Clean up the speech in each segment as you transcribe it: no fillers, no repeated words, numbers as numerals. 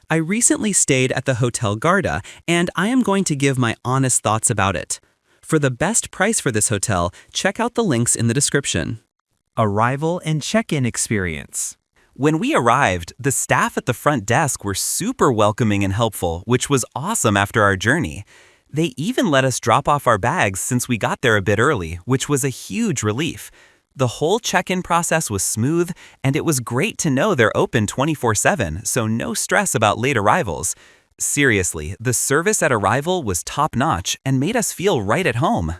I recently stayed at the Hotel Garda, and I am going to give my honest thoughts about it. For the best price for this hotel, check out the links in the description. Arrival and check-in experience. When we arrived, the staff at the front desk were super welcoming and helpful, which was awesome after our journey. They even let us drop off our bags since we got there a bit early, which was a huge relief. The whole check-in process was smooth, and it was great to know they're open 24/7, so no stress about late arrivals. Seriously, the service at arrival was top-notch and made us feel right at home.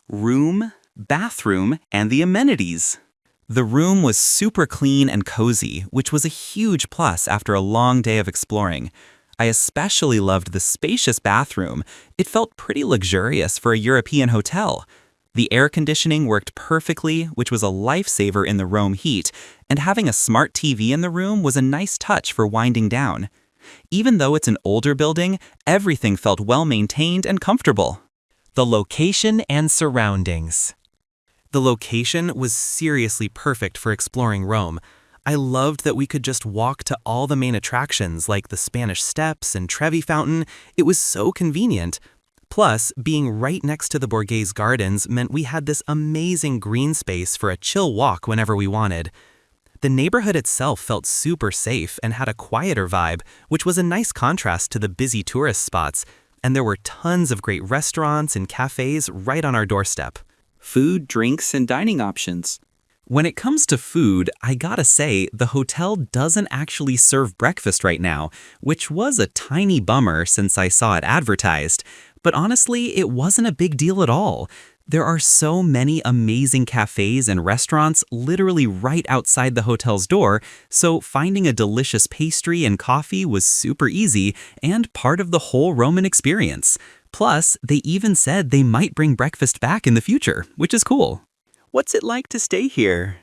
Room, bathroom, and the amenities. The room was super clean and cozy, which was a huge plus after a long day of exploring. I especially loved the spacious bathroom. It felt pretty luxurious for a European hotel. The air conditioning worked perfectly, which was a lifesaver in the Rome heat, and having a smart TV in the room was a nice touch for winding down. Even though it's an older building, everything felt well-maintained and comfortable. The location and surroundings. The location was seriously perfect for exploring Rome. I loved that we could just walk to all the main attractions like the Spanish Steps and Trevi Fountain. It was so convenient. Plus, being right next to the Borghese Gardens meant we had this amazing green space for a chill walk whenever we wanted. The neighborhood itself felt super safe and had a quieter vibe, which was a nice contrast to the busy tourist spots, and there were tons of great restaurants and cafes right on our doorstep. Food, drinks, and dining options. When it comes to food, I gotta say, the hotel doesn't actually serve breakfast right now, which was a tiny bummer since I saw it advertised. But honestly, it wasn't a big deal at all. There are so many amazing cafes and restaurants literally right outside the hotel's door, so finding a delicious pastry and coffee was super easy and part of the whole Roman experience. Plus, they even said they might bring breakfast back in the future, which is cool. What's it like to stay here?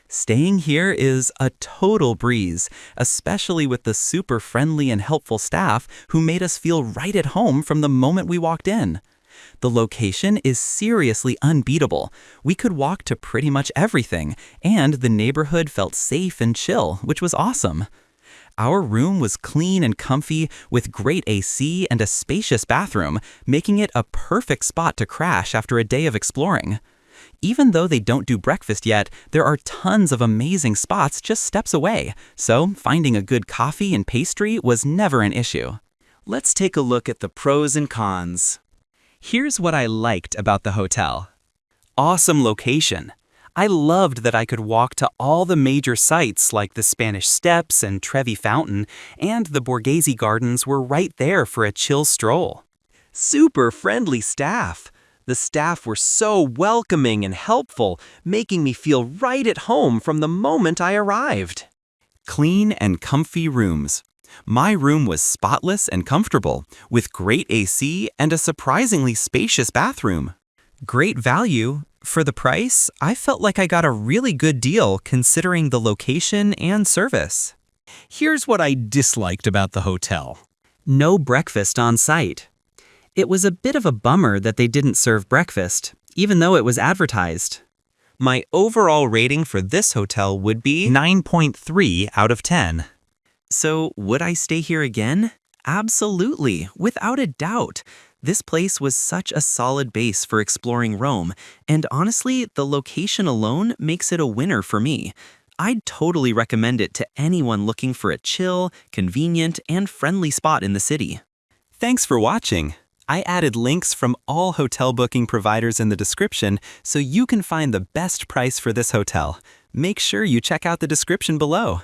Staying here is a total breeze, especially with the super friendly and helpful staff who made us feel right at home from the moment we walked in. The location is seriously unbeatable. We could walk to pretty much everything, and the neighborhood felt safe and chill, which was awesome. Our room was clean and comfy with great AC and a spacious bathroom, making it a perfect spot to crash after a day of exploring. Even though they don't do breakfast yet, there are tons of amazing spots just steps away, so finding a good coffee and pastry was never an issue. Let's take a look at the pros and cons. Here's what I liked about the hotel. Awesome location. I loved that I could walk to all the major sites like the Spanish Steps and Trevi Fountain, and the Borghese Gardens were right there for a chill stroll. Super friendly staff. The staff were so welcoming and helpful, making me feel right at home from the moment I arrived. Clean and comfy rooms. My room was spotless and comfortable, with great AC and a surprisingly spacious bathroom. Great value. For the price, I felt like I got a really good deal considering the location and service. Here's what I disliked about the hotel. No breakfast on site. It was a bit of a bummer that they didn't serve breakfast, even though it was advertised. My overall rating for this hotel would be 9.3 out of 10. So, would I stay here again? Absolutely, without a doubt. This place was such a solid base for exploring Rome, and honestly, the location alone makes it a winner for me. I'd totally recommend it to anyone looking for a chill, convenient, and friendly spot in the city. Thanks for watching. I added links from all hotel booking providers in the description so you can find the best price for this hotel. Make sure you check out the description below.